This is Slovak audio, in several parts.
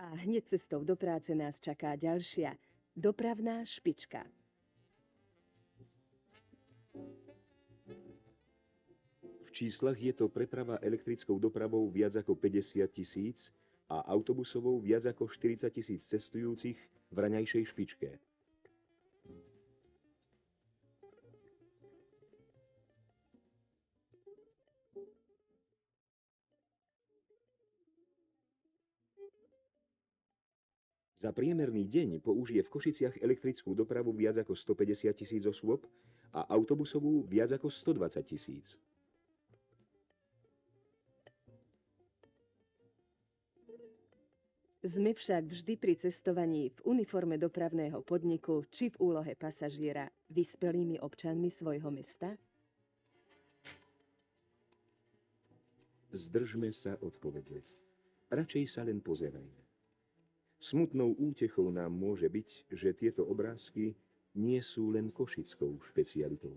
A hneď cestou do práce nás čaká ďalšia dopravná špička. V číslach je to preprava elektrickou dopravou viac ako 50 000 a autobusovou viac ako 40 000 cestujúcich v raňajšej špičke. Za priemerný deň použije v Košiciach elektrickú dopravu viac ako 150 000 osôb a autobusovú viac ako 120 000. Sme však vždy pri cestovaní v uniforme dopravného podniku či v úlohe pasažiera vyspelými občanmi svojho mesta? Zdržme sa odpovede. Radšej sa len pozerajme. Smutnou útechou nám môže byť, že tieto obrázky nie sú len košickou špecialitou.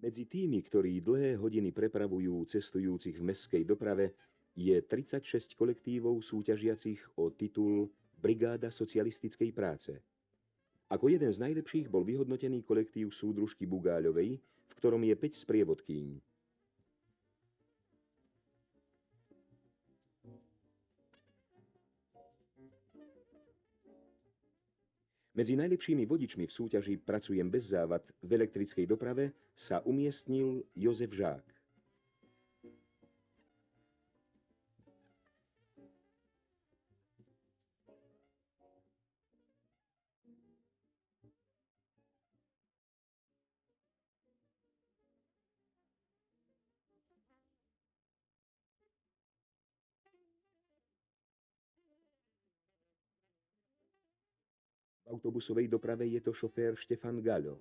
Medzi tými, ktorí dlhé hodiny prepravujú cestujúcich v mestskej doprave, je 36 kolektívov súťažiacich o titul Brigáda socialistickej práce. Ako jeden z najlepších bol vyhodnotený kolektív súdružky Bugáľovej, v ktorom je 5 sprievodkýň. Medzi najlepšími vodičmi v súťaži Pracujem bez závad v elektrickej doprave sa umiestnil Jozef Žák. V autobusovej doprave je to šofér Štefan Gaľo.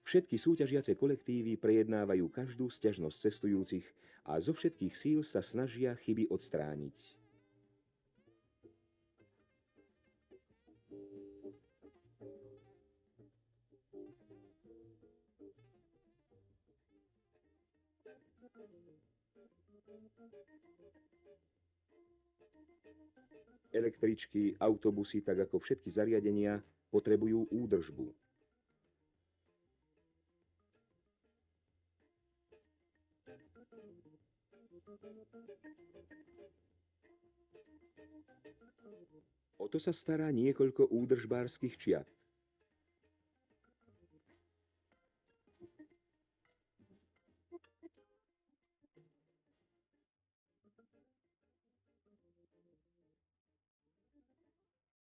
Všetky súťažiace kolektívy prejednávajú každú sťažnosť cestujúcich a zo všetkých síl sa snažia chyby odstrániť. Električky, autobusy, tak ako všetky zariadenia, potrebujú údržbu. O to sa stará niekoľko údržbárskych čiat.